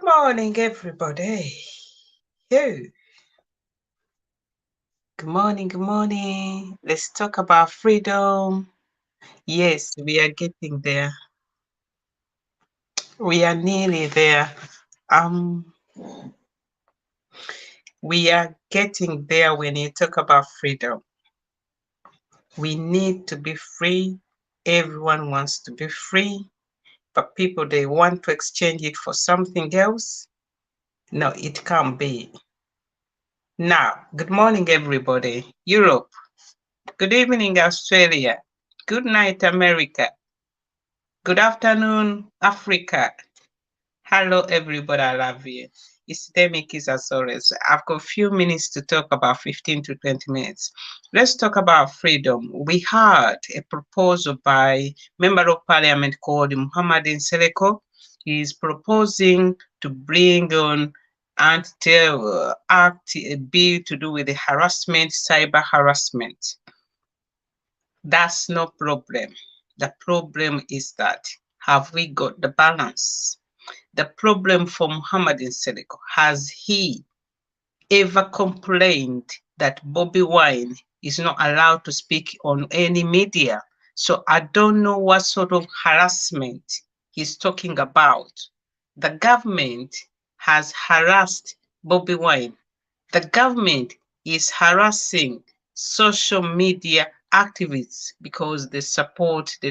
Good morning, everybody. You. Good morning, good morning. Let's talk about freedom. Yes, we are getting there. We are nearly there. Um, we are getting there when you talk about freedom. We need to be free. Everyone wants to be free, but people, they want to exchange it for something else. No, it can't be. Now, good morning, everybody. Europe. Good evening, Australia. Good night, America. Good afternoon, Africa. Hello, everybody. I love you. It's Demikis as always. I've got a few minutes to talk about 15 to 20 minutes. Let's talk about freedom. We had a proposal by Member of Parliament called Muhammadin Seleko. He is proposing to bring on act a bill to do with the harassment, cyber harassment. That's no problem. The problem is that have we got the balance? The problem for Muhammadin Seleko, has he ever complained that Bobby Wine is not allowed to speak on any media? So I don't know what sort of harassment he's talking about. The government has harassed Bobby Wine. The government is harassing social media activists because they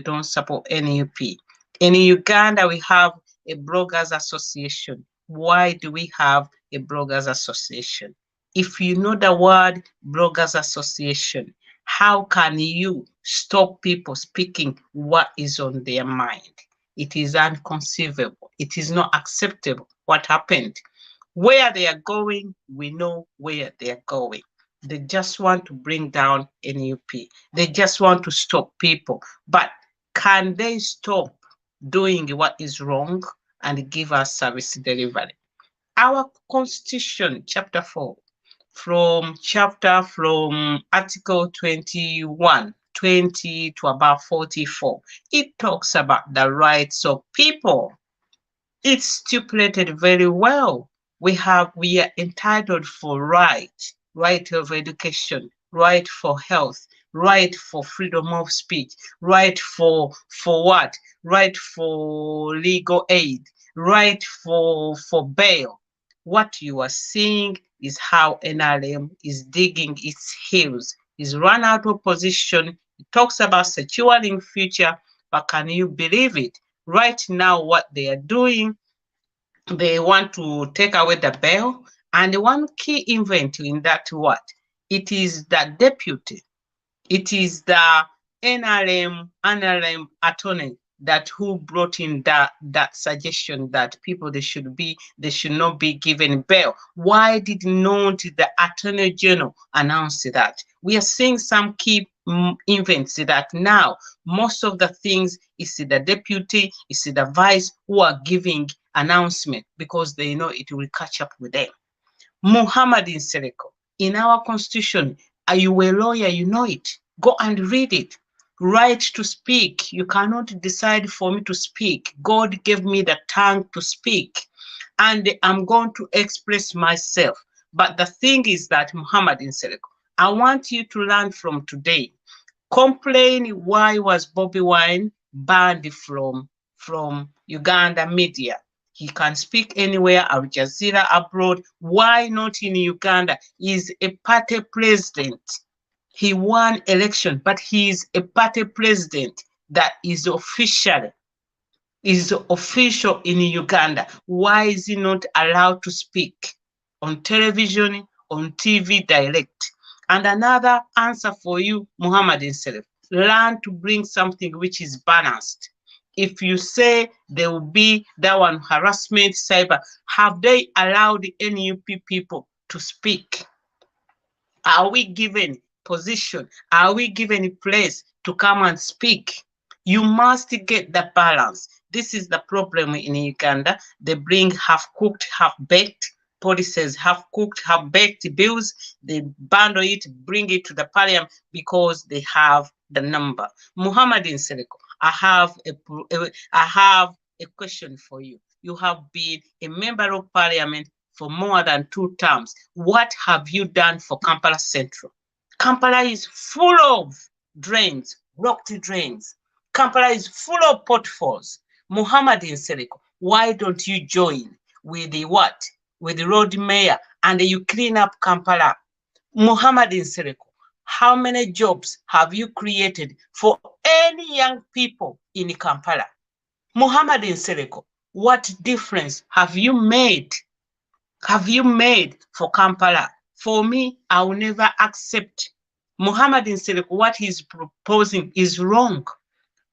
don't support NUP. In Uganda, we have a bloggers association. Why do we have a bloggers association? If you know the word bloggers association, how can you stop people speaking what is on their mind? It is inconceivable. It is not acceptable. What happened? Where they are going, we know where they are going. They just want to bring down NUP. They just want to stop people. But can they stop doing what is wrong and give us service delivery? Our Constitution, chapter 4, from Article 21, 20 to about 44, it talks about the rights of people. It's stipulated very well. We are entitled for right of education, right for health, right for freedom of speech, right for what? Right for legal aid, right for bail. What you are seeing is how NRM is digging its heels, is run out of position. It talks about securing future, but can you believe it? Right now, what they are doing, they want to take away the bail. And one key event in that what? It is the deputy. It is the NRM attorney that who brought in that suggestion that people they should not be given bail. Why did not the attorney general announce that? We are seeing some key events that now most of the things is the deputy, is the vice who are giving announcement because they know it will catch up with them. Muhammadin Seleko, in our constitution, are you a lawyer? You know it. Go and read it. Right to speak. You cannot decide for me to speak. God gave me the tongue to speak, and I'm going to express myself. But the thing is that, Muhammadin Seleko, I want you to learn from today. Complain why was Bobby Wine banned from Uganda media. He can speak anywhere, Al Jazeera abroad. Why not in Uganda? He's a party president. He won election, but he is a party president that is official in Uganda. Why is he not allowed to speak on television, on TV direct? And another answer for you, Muhammad himself, learn to bring something which is balanced. If you say there will be that one harassment, cyber, have they allowed the NUP people to speak? Are we given position? Are we given a place to come and speak? You must get the balance. This is the problem in Uganda. They bring half-cooked, half-baked policies, half-cooked, half-baked bills. They bundle it, bring it to the parliament because they have the number. Muhammadin Seleko, I have a question for you. You have been a member of parliament for more than 2 terms. What have you done for Kampala Central? Kampala is full of drains, blocked drains. Kampala is full of potholes. Muhammad Nsereko, why don't you join with the what? With the road mayor and you clean up Kampala? Muhammad Nsereko, how many jobs have you created for any young people in Kampala? Muhammad Nsereko, what difference have you made? Have you made for Kampala? For me, I will never accept. Muhammad Nsereko, what he's proposing is wrong.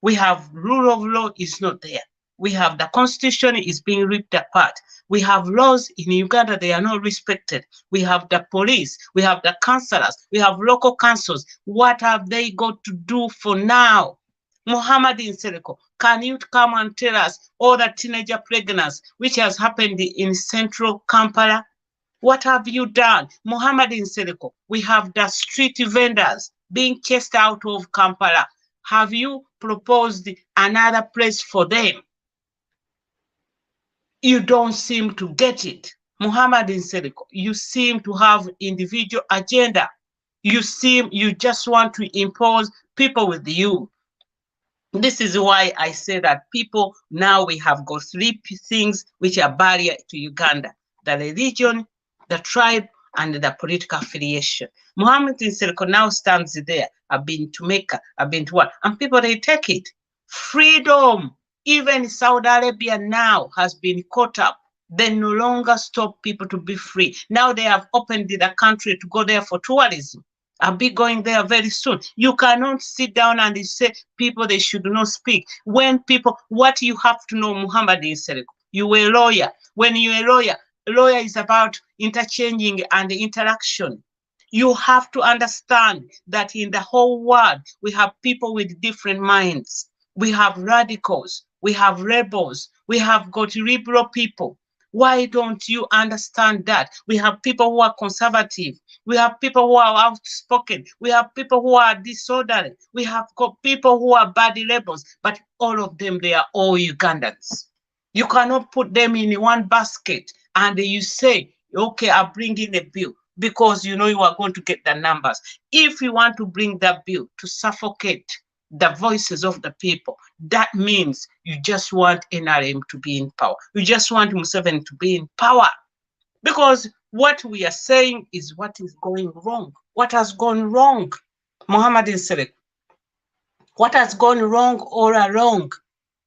We have rule of law is not there. We have the constitution is being ripped apart. We have laws in Uganda, they are not respected. We have the police, we have the councillors, we have local councils. What have they got to do for now? Muhammad Nsereko, can you come and tell us all the teenager pregnancies which has happened in central Kampala? What have you done? Muhammad Nsereko, we have the street vendors being chased out of Kampala. Have you proposed another place for them? You don't seem to get it. Muhammad Nsereko, you seem to have individual agenda. You just want to impose people with you. This is why I say that people, now we have got 3 things which are barrier to Uganda: the religion, the tribe, and the political affiliation. Muhammad Nsereko now stands there. I've been to Mecca, I've been to what? And people, they take it. Freedom. Even Saudi Arabia now has been caught up. They no longer stop people to be free. Now they have opened the country to go there for tourism. I'll be going there very soon. You cannot sit down and say people they should not speak. When people, what you have to know, Muhammad Nsereko, you were a lawyer. When you're a lawyer is about interchanging and interaction. You have to understand that in the whole world, we have people with different minds. We have radicals, we have rebels, we have got liberal people. Why don't you understand that? We have people who are conservative. We have people who are outspoken. We have people who are disorderly. We have got people who are bad rebels, but all of them, they are all Ugandans. You cannot put them in one basket and you say, okay, I'll bring in a bill because you know you are going to get the numbers. If you want to bring that bill to suffocate the voices of the people, that means you just want NRM to be in power. You just want Museveni to be in power. Because what we are saying is what is going wrong. What has gone wrong? Muhammad Nsereko, what has gone wrong all along?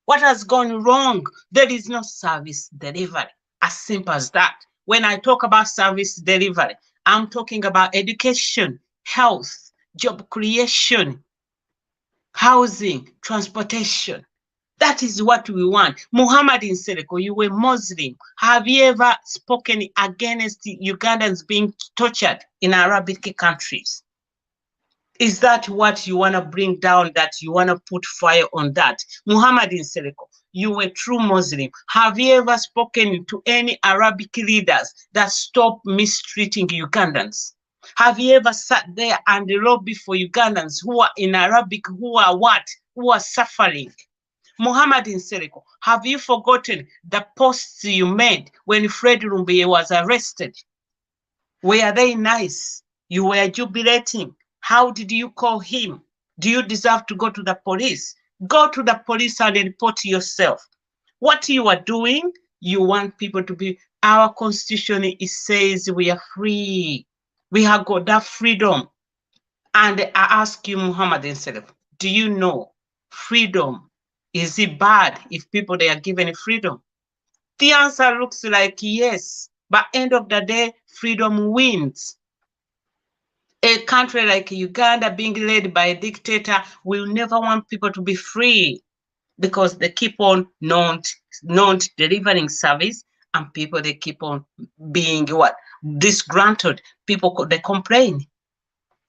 What has gone wrong? There is no service delivery. As simple as that. When I talk about service delivery, I'm talking about education, health, job creation, housing, transportation. That is what we want. Muhammad Nsereko, you were Muslim. Have you ever spoken against Ugandans being tortured in Arabic countries? Is that what you want to bring down, that you want to put fire on that? Muhammad Nsereko, you were true Muslim. Have you ever spoken to any Arabic leaders that stop mistreating Ugandans? Have you ever sat there and lobby for Ugandans who are in Arabic, who are what? Who are suffering? Muhammad Nsereko, have you forgotten the posts you made when Fred Rumbiye was arrested? Were they nice? You were jubilating. How did you call him? Do you deserve to go to the police? Go to the police and report yourself. What you are doing, you want people to be, our constitution, it says we are free. We have got that freedom. And I ask you, Muhammad Nsereko, do you know freedom? Is it bad if people they are given freedom? The answer looks like yes, but end of the day, freedom wins. A country like Uganda being led by a dictator will never want people to be free because they keep on not delivering service, and people they keep on being what? Disgruntled. People they complain.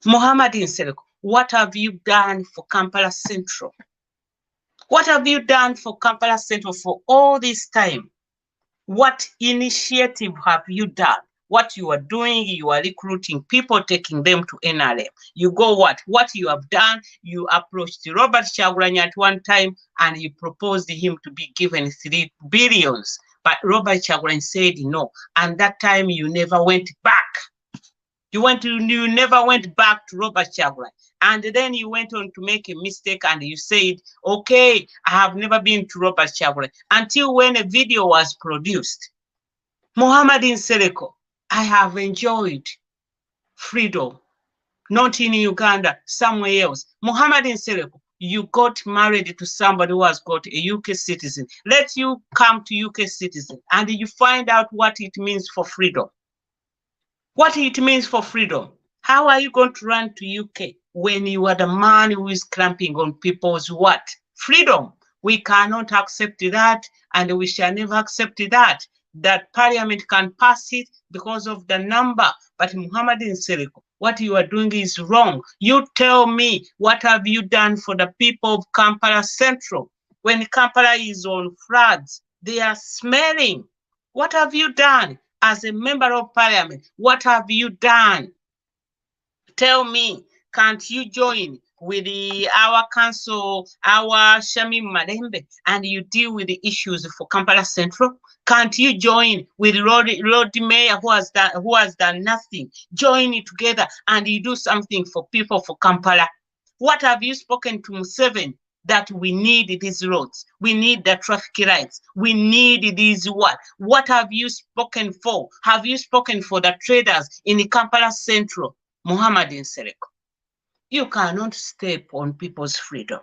Muhammad Nsereko, what have you done for Kampala Central? What have you done for Kampala Central for all this time? What initiative have you done? What you are doing, you are recruiting people, taking them to NRM. You go what? What you have done, you approached Robert Kyagulanyi at one time and you proposed him to be given 3 billion. but Robert Chagulanyi said no. And that time you never went back. You never went back to Robert Chagulanyi. And then you went on to make a mistake and you said, okay, I have never been to Robert Chagulanyi, until when a video was produced. Muhammad Nsereko, I have enjoyed freedom, not in Uganda, somewhere else. Muhammad Nsereko, you got married to somebody who has got a UK citizen. Let you come to UK citizen and you find out what it means for freedom. What it means for freedom. How are you going to run to UK when you are the man who is clamping on people's what? Freedom. We cannot accept that, and we shall never accept that parliament can pass it because of the number. But Muhammad Nsereko, what you are doing is wrong. You tell me, what have you done for the people of Kampala Central? When Kampala is on floods, they are smelling. What have you done as a member of parliament? What have you done? Tell me, can't you join with our council, our Shami Madembe, and you deal with the issues for Kampala Central? Can't you join with Lord Mayor who has done nothing? Join it together and you do something for people for Kampala. What have you spoken to Museveni? That we need these roads, we need the traffic lights, we need these what? What have you spoken for? Have you spoken for the traders in the Kampala Central? Muhammad Nsereko, you cannot step on people's freedom.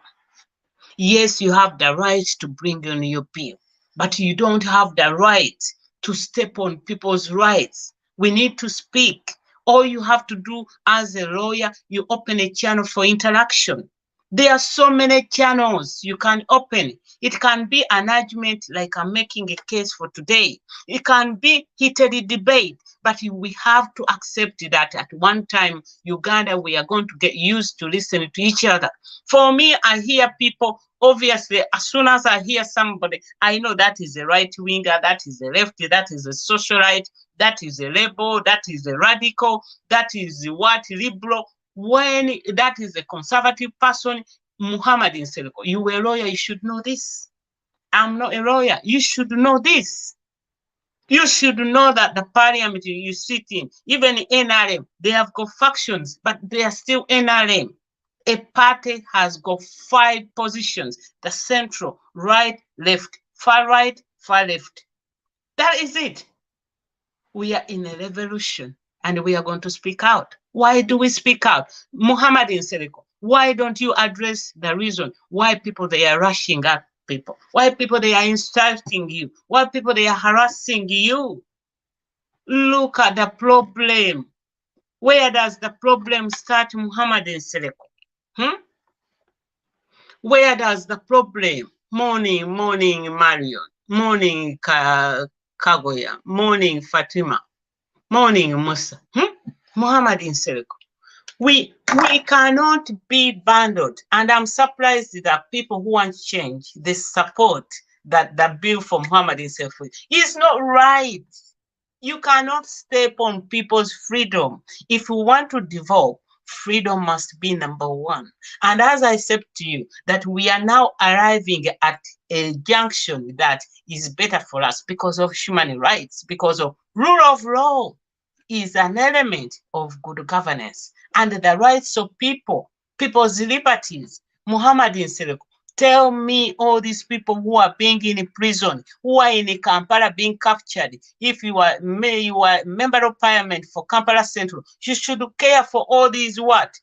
Yes, you have the right to bring in your bill, but you don't have the right to step on people's rights. We need to speak. All you have to do as a lawyer, you open a channel for interaction. There are so many channels you can open. It can be an argument like I'm making a case for today. It can be heated debate, but we have to accept that at one time, Uganda, we are going to get used to listening to each other. For me, I hear people, obviously, as soon as I hear somebody, I know that is a right winger, that is a lefty, that is a socialite, that is a liberal, that is a radical, that is what, liberal. When that is a conservative person, Muhammad Nsereko, you were a lawyer, you should know this. I'm not a lawyer, you should know this. You should know that the parliament you sit in, even NRM, they have got factions, but they are still NRM. A party has got 5 positions, the central, right, left, far right, far left. That is it. We are in a revolution and we are going to speak out. Why do we speak out? Muhammad Nsereko, why don't you address the reason why people they are rushing at people? Why people they are insulting you? Why people they are harassing you? Look at the problem. Where does the problem start, Muhammad Nsereko? Where does the problem? Morning, Marion. Morning, Kagoya. Morning, Fatima. Morning, Musa. Muhammad Nsereko. We cannot be bundled, and I'm surprised that people who want change, they support that the bill for Muhammad Nsereko is not right. You cannot step on people's freedom. If you want to develop, freedom must be number one. And as I said to you, that we are now arriving at a junction that is better for us because of human rights, because of rule of law is an element of good governance and the rights of people, people's liberties. Muhammad Nsereko, tell me all these people who are being in prison, who are in Kampala being captured. If you are member of parliament for Kampala Central, you should care for all these what?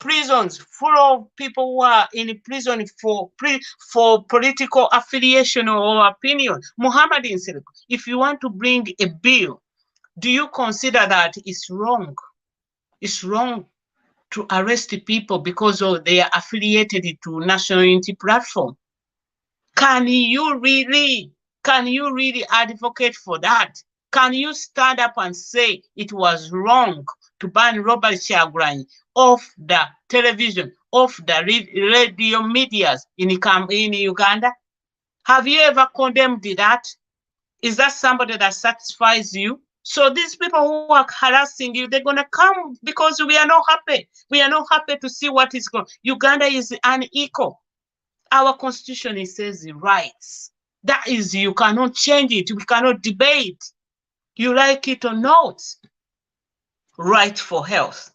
Prisons full of people who are in prison for political affiliation or opinion. Muhammad Nsereko, if you want to bring a bill, do you consider that it's wrong? It's wrong to arrest people because they are affiliated to National Unity Platform. Can you really advocate for that? Can you stand up and say it was wrong to ban Robert Chagulanyi off the television, off the radio medias in Uganda? Have you ever condemned that? Is that somebody that satisfies you? So these people who are harassing you, they're going to come because we are not happy. We are not happy to see what is going on. Uganda is unequal. Our constitution, it says rights. That is, you cannot change it. We cannot debate. You like it or not. Right for health.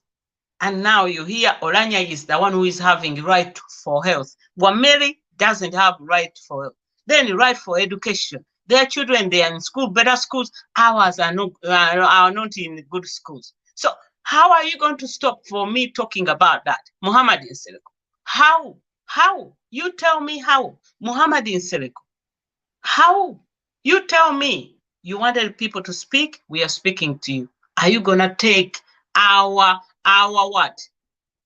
And now you hear Oranya is the one who is having right for health. Wameri doesn't have right for health. Then right for education. Their children, they are in school, better schools. Ours are not in good schools. So how are you going to stop for me talking about that? Muhammad Seleko. How? How? You tell me how. Muhammad Seleko. How? You tell me. You wanted people to speak. We are speaking to you. Are you gonna take our what?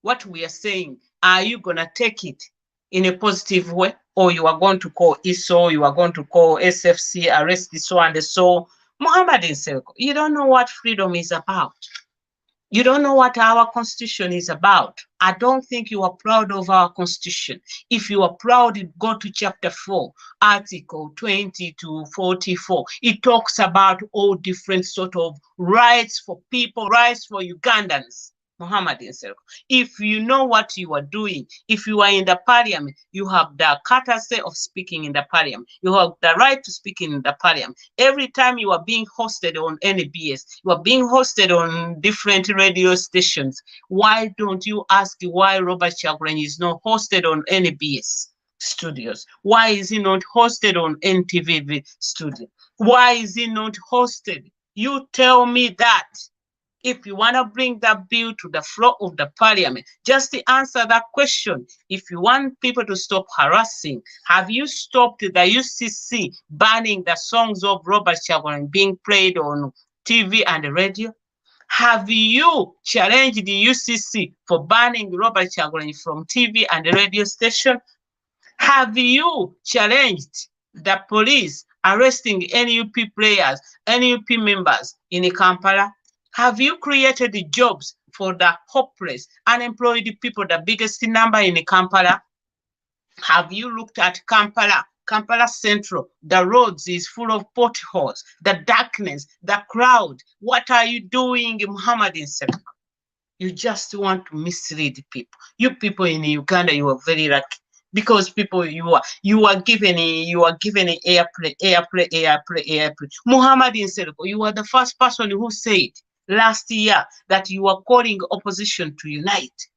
What we are saying? Are you gonna take it in a positive way, or you are going to call ISO? You are going to call SFC, arrest this so and so? Muhammad Seleko, you don't know what freedom is about. You don't know what our constitution is about. I don't think you are proud of our constitution. If you are proud, go to chapter 4, article 20 to 44. It talks about all different sort of rights for people, rights for Ugandans. Muhammad himself. If you know what you are doing, if you are in the parliament, you have the courtesy of speaking in the parliament. You have the right to speak in the parliament. Every time you are being hosted on NBS, you are being hosted on different radio stations. Why don't you ask why Robert Chagulanyi is not hosted on NBS studios? Why is he not hosted on NTV studio? Why is he not hosted? You tell me that. If you want to bring that bill to the floor of the parliament, just to answer that question. If you want people to stop harassing, have you stopped the UCC banning the songs of Robert Chagulanyi being played on TV and radio? Have you challenged the UCC for banning Robert Chagulanyi from TV and radio station? Have you challenged the police arresting NUP players, NUP members in Kampala? Have you created jobs for the hopeless, unemployed people, the biggest number in Kampala? Have you looked at Kampala? Kampala Central, the roads is full of potholes, the darkness, the crowd. What are you doing, Muhammad Seleko? You just want to mislead people. You people in Uganda, you are very lucky. Because people you are given airplay. Muhammad Seleko, you are the first person who said last year that you are calling opposition to unite.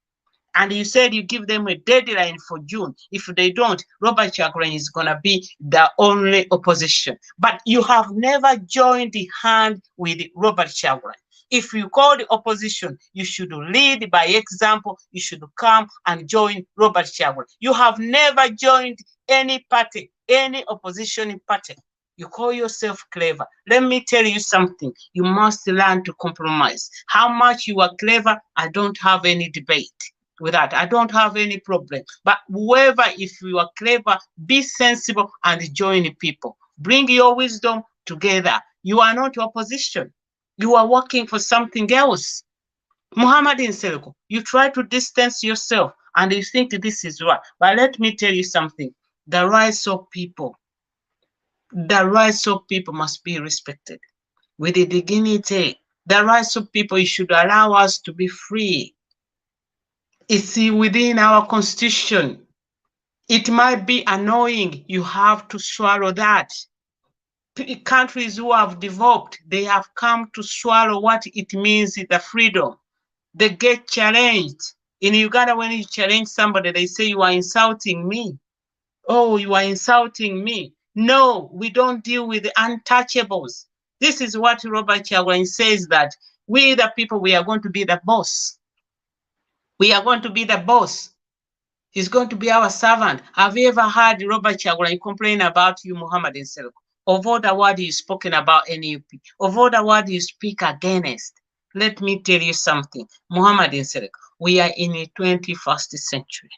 And you said you give them a deadline for June. If they don't, Robert Chagulanyi is going to be the only opposition. But you have never joined the hand with Robert Chagulanyi. If you call the opposition, you should lead by example. You should come and join Robert Chagulanyi. You have never joined any party, any opposition party. You call yourself clever. Let me tell you something. You must learn to compromise. How much you are clever, I don't have any debate with that. I don't have any problem. But whoever, if you are clever, be sensible and join people. Bring your wisdom together. You are not opposition. You are working for something else. Muhammad Seleko, you try to distance yourself and you think this is right. But let me tell you something. The rights of people must be respected. With the dignity, the rights of people, you should allow us to be free. It's within our constitution. It might be annoying. You have to swallow that. Countries who have developed, they have come to swallow what it means, the freedom. They get challenged. In Uganda, when you challenge somebody, they say, you are insulting me. Oh, you are insulting me. No, we don't deal with the untouchables. This is what Robert Chagulanyi says, that we the people, we are going to be the boss. We are going to be the boss. He's going to be our servant. Have you ever heard Robert Chagulanyi complain about you, Muhammad Seleko? Of all the word you spoken about NUP, of all the word you speak against? Let me tell you something, Muhammad Seleko, we are in the 21st century.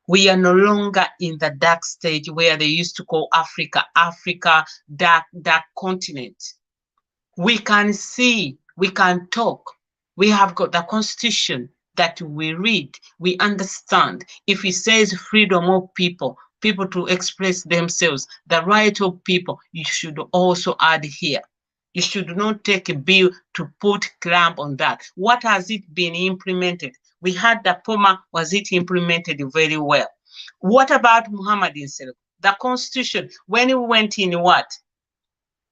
We are no longer in the dark stage where they used to call Africa, dark continent. We can see, we can talk. We have got the constitution that we read, we understand. If it says freedom of people to express themselves, the right of people, you should also add here. You should not take a bill to put clamp on that. What has it been implemented? We had the POMA, was it implemented very well? What about Muhammad Seleko? The constitution, when he went in what?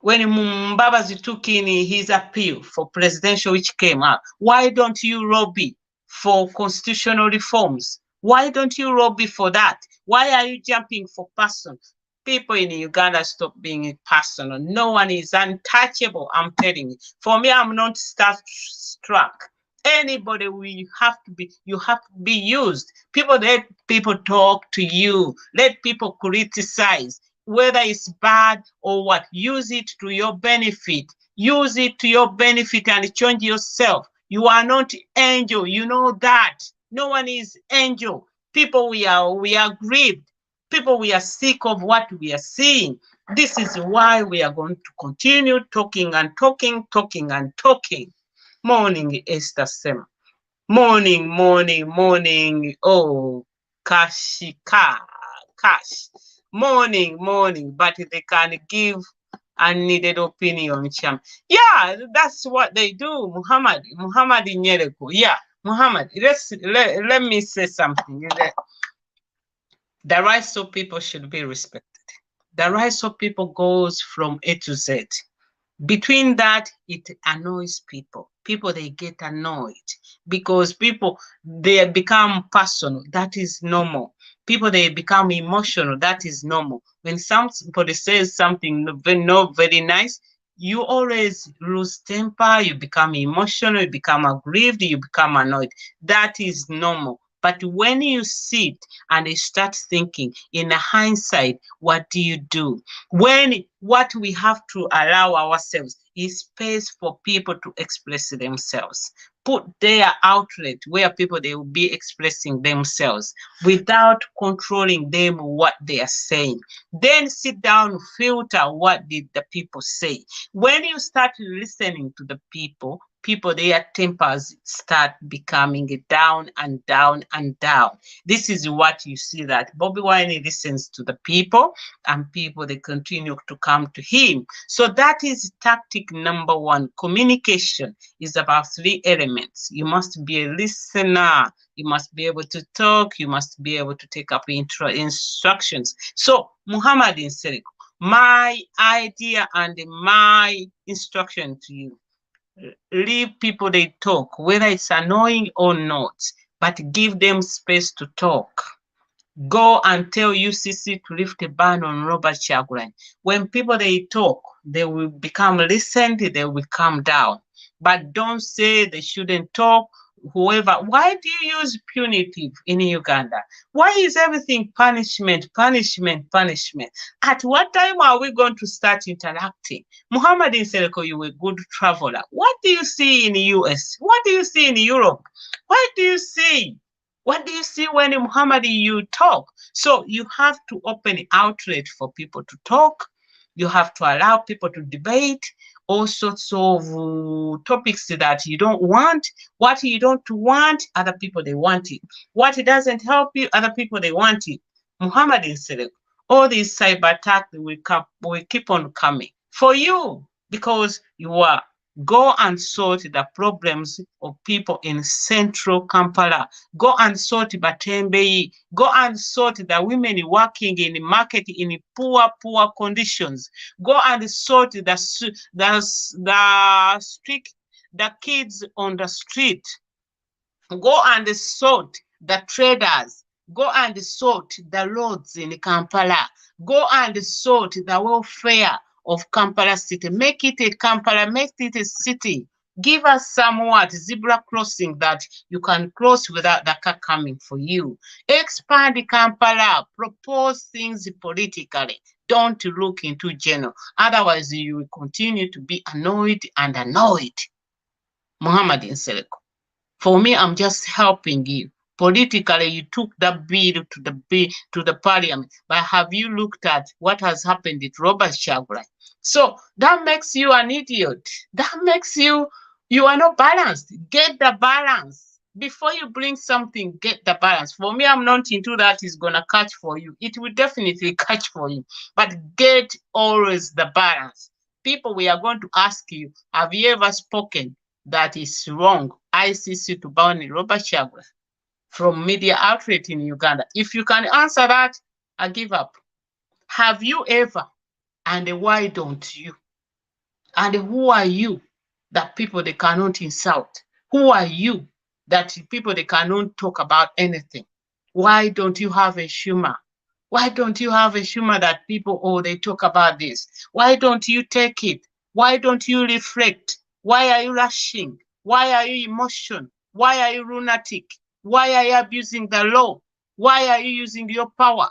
When Mbabazi took in his appeal for presidential, which came out, why don't you lobby for constitutional reforms? Why don't you lobby for that? Why are you jumping for person? People in Uganda stop being personal. No one is untouchable, I'm telling you. For me, I'm not struck. Anybody you have to be used. People let people talk to you. Let people criticize whether it's bad or what. Use it to your benefit. Use it to your benefit and change yourself. You are not angel. You know that. No one is angel. People, we are grieved. People, we are sick of what we are seeing. This is why we are going to continue talking and talking, talking and talking. Morning, Esther Sem. Morning, morning, morning. Oh, Kashika, Cash. Morning, morning. But they can give unneeded opinion, Cham. Yeah, that's what they do. Muhammad Nyereko. Yeah, Muhammad. Let me say something. The rights of people should be respected. The rights of people goes from A to Z. Between that, it annoys people. People, they get annoyed because people, they become personal. That is normal. People, they become emotional. That is normal. When somebody says something not very nice, you always lose temper, you become emotional, you become aggrieved, you become annoyed. That is normal. But when you sit and you start thinking in hindsight, what do you do? When what we have to allow ourselves is space for people to express themselves. Put their outlet where people, they will be expressing themselves without controlling them what they are saying. Then sit down, filter what did the people say. When you start listening to the people, their tempers start becoming down and down and down. This is what you see, that Bobby Wine listens to the people and people, they continue to come to him. So that is tactic number one. Communication is about three elements. You must be a listener. You must be able to talk. You must be able to take up instructions. So Muhammad Seriko, my idea and my instruction to you, leave people, they talk, whether it's annoying or not, but give them space to talk. Go and tell UCC to lift a ban on Robert Chagulanyi. When people, they talk, they will become listened, they will calm down. But don't say they shouldn't talk. Whoever, why do you use punitive in Uganda? Why is everything punishment, punishment, punishment? At what time are we going to start interacting? Muhammad Sereko, you were a good traveler. What do you see in the US? What do you see in Europe? What do you see? What do you see when Muhammad you talk? So you have to open an outlet for people to talk. You have to allow people to debate all sorts of topics that you don't want. What you don't want, other people, they want it. What doesn't help you, other people, they want it. Muhammad said, all these cyber attacks will keep on coming for you because you are. Go and sort the problems of people in central Kampala. Go and sort Batembeyi. Go and sort the women working in the market in poor conditions. Go and sort the street, the kids on the street. Go and sort the traders. Go and sort the roads in Kampala. Go and sort the welfare of Kampala city. Make it a Kampala, make it a city. Give us some zebra crossing that you can cross without the car coming for you. Expand Kampala. Propose things politically. Don't look into general. Otherwise, you will continue to be annoyed and annoyed. Muhammad Sereko. For me, I'm just helping you. Politically, you took that bill to the parliament, but have you looked at what has happened with Robert Chagulanyi? So that makes you an idiot. That makes you are not balanced. Get the balance. Before you bring something, get the balance. For me, I'm not into that is gonna catch for you. It will definitely catch for you. But get always the balance. People, we are going to ask you, have you ever spoken that is wrong? ICC to ban Robert Chagulanyi from media outlet in Uganda. If you can answer that, I give up. Have you ever? And why don't you? And who are you that people they cannot insult? Who are you that people they cannot talk about anything? Why don't you have a humor? Why don't you have a humor that people, oh, they talk about this? Why don't you take it? Why don't you reflect? Why are you rushing? Why are you emotional? Why are you lunatic? Why are you abusing the law? Why are you using your power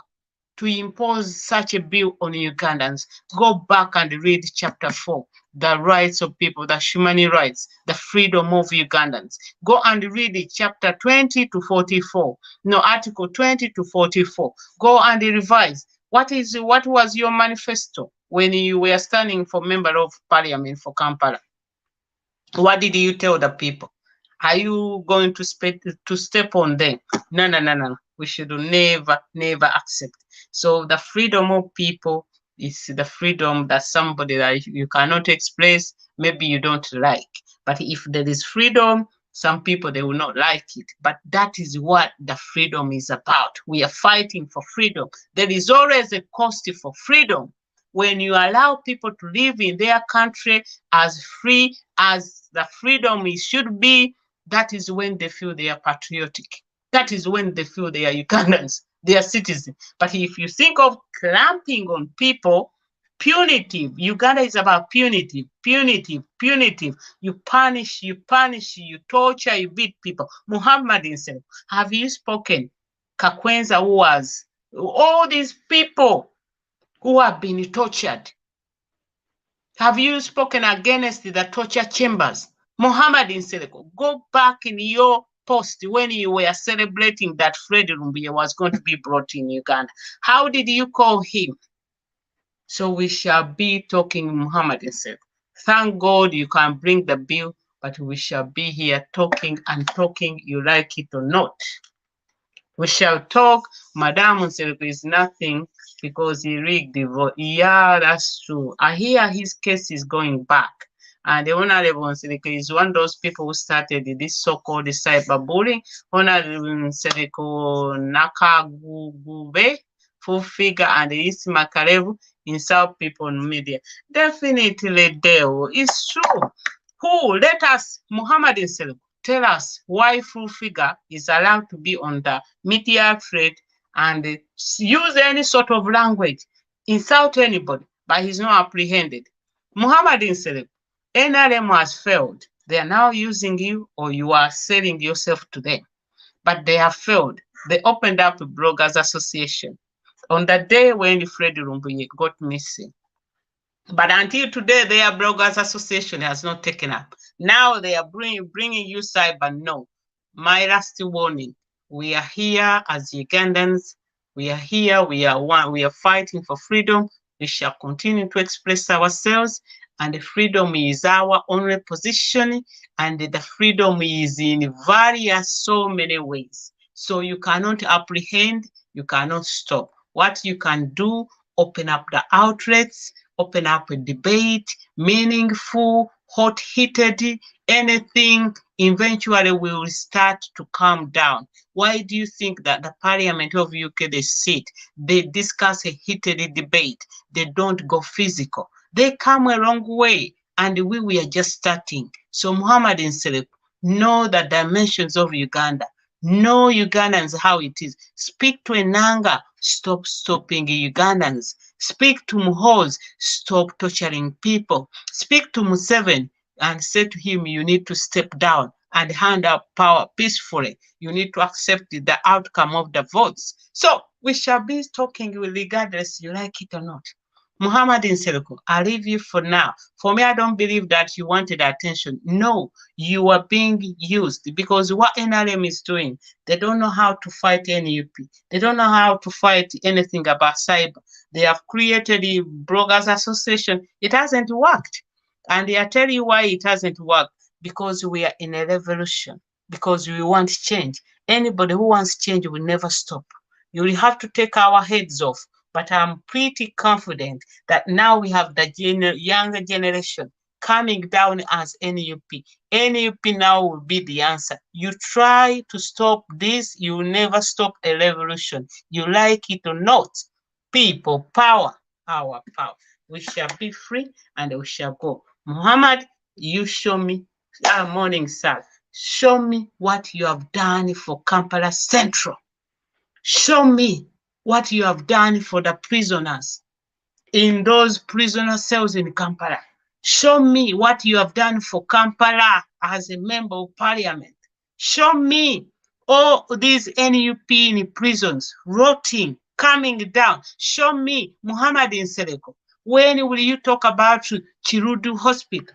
to impose such a bill on Ugandans? Go back and read chapter 4, the rights of people, the human rights, the freedom of Ugandans. Go and read it, chapter 20 to 44. No, article 20 to 44. Go and revise. What was your manifesto when you were standing for member of parliament for Kampala? What did you tell the people? Are you going to step on them? No, no, no, no. We should never, never accept. So the freedom of people is the freedom that somebody that you cannot express, maybe you don't like. But if there is freedom, some people they will not like it. But that is what the freedom is about. We are fighting for freedom. There is always a cost for freedom. When you allow people to live in their country as free as the freedom it should be, that is when they feel they are patriotic. That is when they feel they are Ugandans, they are citizens. But if you think of clamping on people, punitive, Uganda is about punitive, punitive, punitive. You punish, you torture, you beat people. Muhammad himself, have you spoken? Kakwenza, who was all these people who have been tortured. Have you spoken against the torture chambers? Muhammad Nsereko, go back in your post when you were celebrating that Fred Lumbuye was going to be brought in Uganda. How did you call him? So we shall be talking Muhammad Nsereko. Thank God you can bring the bill, but we shall be here talking and talking, you like it or not. We shall talk. Madam Nsereko is nothing because he rigged the vote. Yeah, that's true. I hear his case is going back. And the Honorable Nsereko is one of those people who started this so-called cyberbullying. Honorable Nsereko Nakagugube, full figure, and Isi Makarevu insult people on media. Definitely, Deo. It's true. Who? Let us, Muhammad Nsereko, tell us why full figure is allowed to be on the media thread and use any sort of language, insult anybody, but he's not apprehended. Muhammad Nsereko, NRM has failed. They are now using you or you are selling yourself to them. But they have failed. They opened up a bloggers association on the day when Fred Lumbuye got missing. But until today, their bloggers association has not taken up. Now they are bringing you cyber. No. My last warning, we are here as Ugandans. We are here. We are one. We are fighting for freedom. We shall continue to express ourselves. And the freedom is our only position. And the freedom is in various so many ways. So you cannot apprehend. You cannot stop. What you can do, open up the outlets, open up a debate, meaningful, hot-heated, anything eventually will start to calm down. Why do you think that the Parliament of UK, they sit, they discuss a heated debate, they don't go physical? They come a long way, and we were just starting. So Muhammad Nsereko, know the dimensions of Uganda. Know Ugandans how it is. Speak to Enanga, stop stopping Ugandans. Speak to Muhoozi, stop torturing people. Speak to Museveni and say to him, you need to step down and hand up power peacefully. You need to accept the outcome of the votes. So we shall be talking regardless you like it or not. Muhammad Nsereko, I leave you for now. For me, I don't believe that you wanted attention. No, you are being used because what NRM is doing, they don't know how to fight NUP. They don't know how to fight anything about cyber. They have created a bloggers association. It hasn't worked. And I tell you why it hasn't worked. Because we are in a revolution. Because we want change. Anybody who wants change will never stop. You will have to take our heads off. But I'm pretty confident that now we have the younger generation coming down as NUP. NUP now will be the answer. You try to stop this, you will never stop a revolution. You like it or not. People power, our power. We shall be free and we shall go. Muhammad, you show me, morning, sir. Show me what you have done for Kampala Central. Show me what you have done for the prisoners in those prisoner cells in Kampala. Show me what you have done for Kampala as a member of parliament. Show me all these NUP in prisons, rotting, coming down. Show me Muhammad Nsereko. When will you talk about Chirudu Hospital?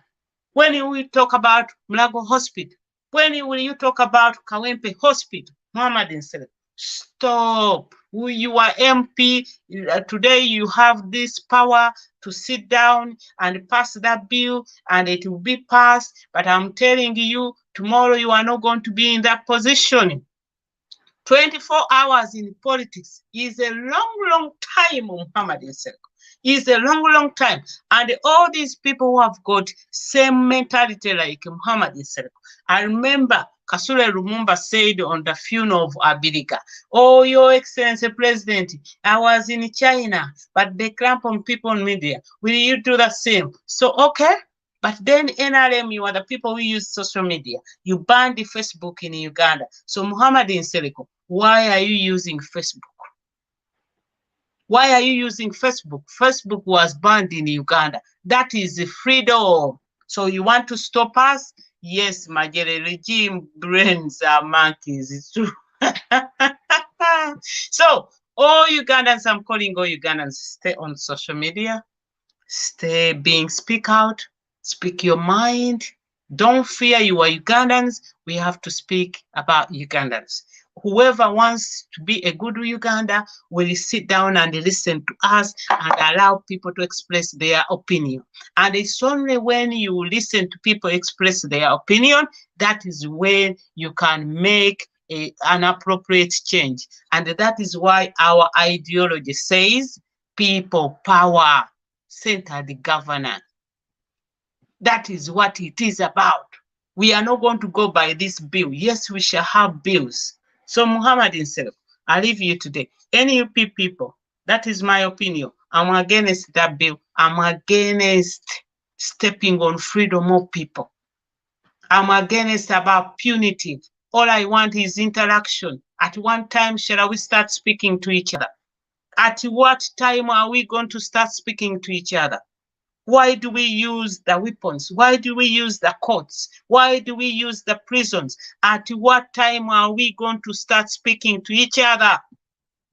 When will you talk about Mulago Hospital? When will you talk about Kawempe Hospital? Muhammad Nsereko. Stop. You are MP. Today you have this power to sit down and pass that bill and it will be passed. But I'm telling you, tomorrow you are not going to be in that position. 24 hours in politics is a long, long time, Muhammad Nsereko. Is a long, long time. And all these people who have got same mentality like Muhammad Nsereko. I remember Kasule Lumumba said on the funeral of Abiriga, "Oh, Your Excellency President, I was in China, but they clamp on people on media. Will you do the same?" So, okay. But then NRM, you are the people who use social media. You banned the Facebook in Uganda. So Muhammad Nsereko, why are you using Facebook? Why are you using Facebook? Facebook was banned in Uganda. That is freedom. So you want to stop us? Yes, Majere regime brains are monkeys. It's true. So all Ugandans, I'm calling all Ugandans, stay on social media, stay speak out, speak your mind. Don't fear, you are Ugandans. We have to speak about Ugandans. Whoever wants to be a good Uganda will sit down and listen to us and allow people to express their opinion. And it's only when you listen to people express their opinion that is when you can make an appropriate change. And that is why our ideology says people power, centered governance. That is what it is about. We are not going to go by this bill. Yes, we shall have bills. So Muhammad himself, I leave you today. NUP people, that is my opinion. I'm against that bill. I'm against stepping on freedom of people. I'm against about punitive. All I want is interaction. At one time, shall we start speaking to each other? At what time are we going to start speaking to each other? Why do we use the weapons? Why do we use the courts? Why do we use the prisons? At what time are we going to start speaking to each other?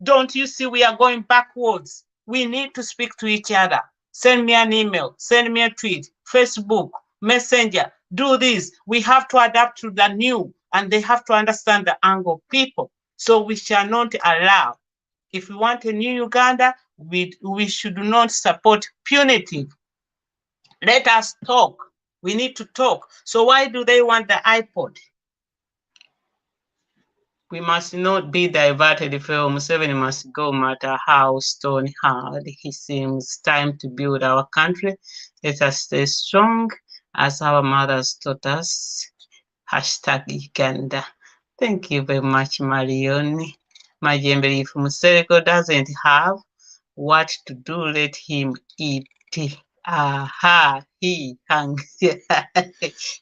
Don't you see we are going backwards? We need to speak to each other. Send me an email, send me a tweet, Facebook, Messenger, do this. We have to adapt to the new, and they have to understand the angle of people. So we shall not allow. If we want a new Uganda, we should not support punitive. Let us talk. We need to talk. So why do they want the iPod? We must not be diverted. Museveni must go, matter how stone-hard he seems. Time to build our country. Let us stay strong as our mothers taught us. Hashtag Uganda. Thank you very much, Marioni. Majembe, if Musereko doesn't have what to do, let him eat. Aha, he hungry.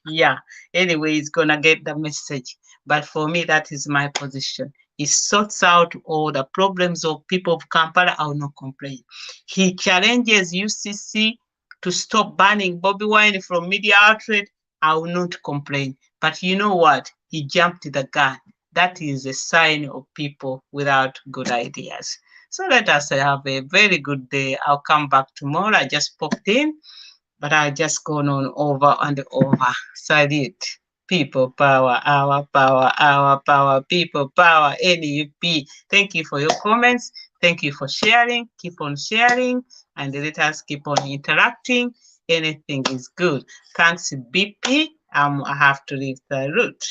Yeah, anyway, he's gonna get the message. But for me, that is my position. He sorts out all the problems of people of Kampala. I will not complain. He challenges UCC to stop banning Bobby Wine from media outlet. I will not complain. But you know what? He jumped the gun. That is a sign of people without good ideas. So let us have a very good day. I'll come back tomorrow. I just popped in, but I just gone on over and over. Salute. People power, our power, people power, NUP. Thank you for your comments. Thank you for sharing. Keep on sharing and let us keep on interacting. Anything is good. Thanks, BP. I have to leave the route.